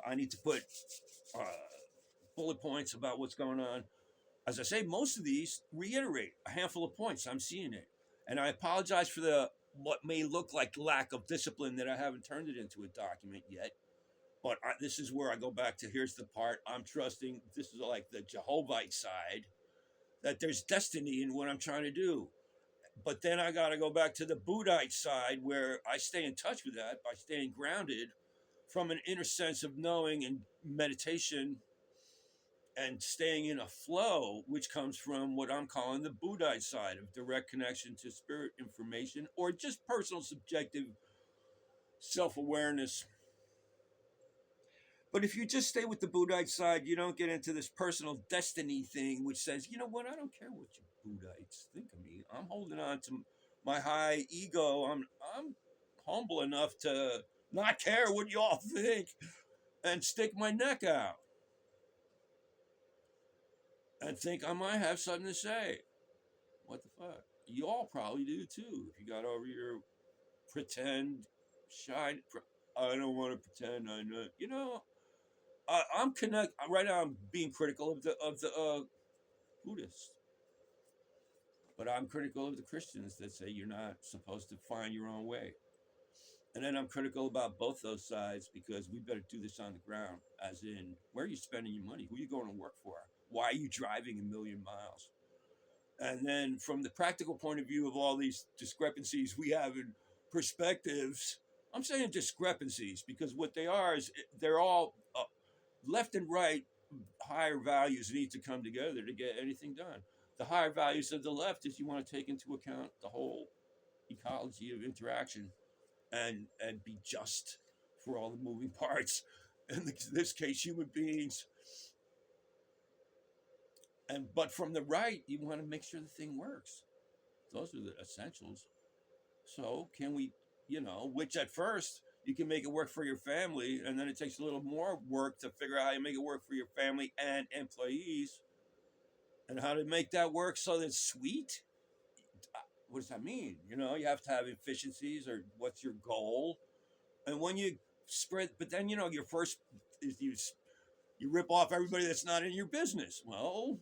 I need to put uh, bullet points about what's going on. As I say, most of these reiterate a handful of points. I'm seeing it, and I apologize for the what may look like lack of discipline that I haven't turned it into a document yet. But this is where I go back to here's the part I'm trusting. This is like the Jehovahite side that there's destiny in what I'm trying to do. But then I got to go back to the Buddhite side where I stay in touch with that by staying grounded from an inner sense of knowing and meditation and staying in a flow, which comes from what I'm calling the Buddhite side of direct connection to spirit information or just personal subjective self awareness. But if you just stay with the Buddhite side, you don't get into this personal destiny thing, which says, you know what, I don't care what you Buddhites think of me. I'm holding on to my high ego. I'm humble enough to not care what y'all think and stick my neck out and think I might have something to say. What the fuck? You all probably do too. If you got over your pretend, shy, I don't want to pretend I know. You know, I'm connect right now. I'm being critical of the Buddhists, but I'm critical of the Christians that say you're not supposed to find your own way. And then I'm critical about both those sides because we better do this on the ground. As in, where are you spending your money? Who are you going to work for? Why are you driving 1,000,000 miles? And then from the practical point of view of all these discrepancies we have in perspectives, I'm saying discrepancies because what they are is they're all left and right higher values need to come together to get anything done. The higher values of the left is you want to take into account the whole ecology of interaction and be just for all the moving parts. In this case, human beings. But from the right, you want to make sure the thing works. Those are the essentials. So can we, which at first you can make it work for your family, and then it takes a little more work to figure out how you make it work for your family and employees, and how to make that work so that it's sweet. What does that mean? You have to have efficiencies, or what's your goal? And when you spread, but then your first is you rip off everybody that's not in your business. Well,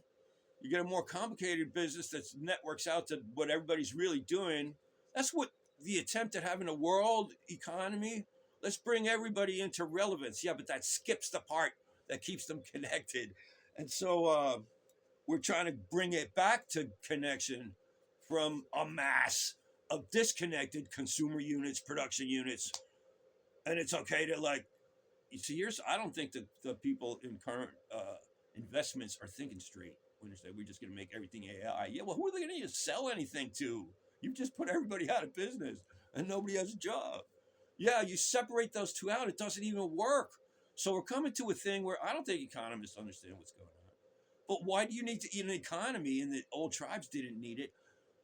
you get a more complicated business that networks out to what everybody's really doing. That's what the attempt at having a world economy. Let's bring everybody into relevance. Yeah, but that skips the part that keeps them connected. And so we're trying to bring it back to connection from a mass of disconnected consumer units, production units. And it's okay to I don't think that the people in current investments are thinking straight when they say we're just going to make everything AI. Yeah, well, who are they going to sell anything to? You've just put everybody out of business and nobody has a job. Yeah, you separate those two out, it doesn't even work. So we're coming to a thing where I don't think economists understand what's going on. But why do you need to eat an economy? And the old tribes didn't need it.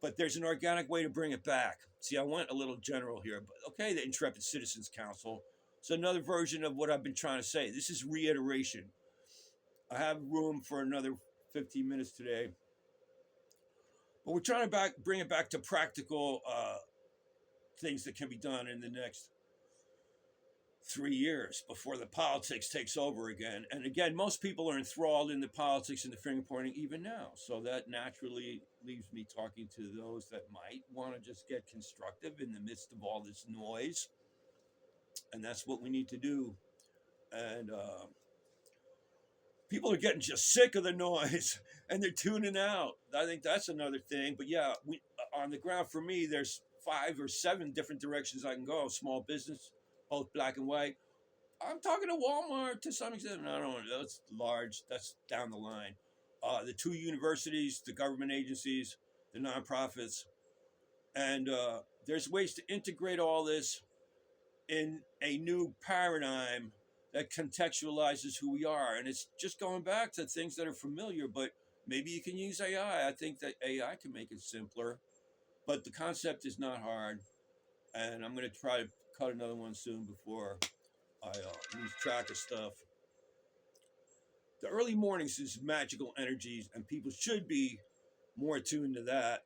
But there's an organic way to bring it back. See, I went a little general here, but okay, the Intrepid Citizens Council. It's another version of what I've been trying to say. This is reiteration. I have room for another 15 minutes today. But we're trying to bring it back to practical things that can be done in the next 3 years before the politics takes over again. And again, most people are enthralled in the politics and the finger pointing even now. So that naturally leaves me talking to those that might want to just get constructive in the midst of all this noise. And that's what we need to do. And people are getting just sick of the noise and they're tuning out. I think that's another thing. But yeah, on the ground for me, there's 5 or 7 different directions I can go. Small business, both black and white. I'm talking to Walmart to some extent. I don't know. That's large. That's down the line. The 2 universities, the government agencies, the nonprofits. And there's ways to integrate all this in a new paradigm that contextualizes who we are. And it's just going back to things that are familiar, but maybe you can use AI. I think that AI can make it simpler, but the concept is not hard. And I'm going to try to cut another one soon before I lose track of stuff. The early mornings is magical energies, and people should be more attuned to that.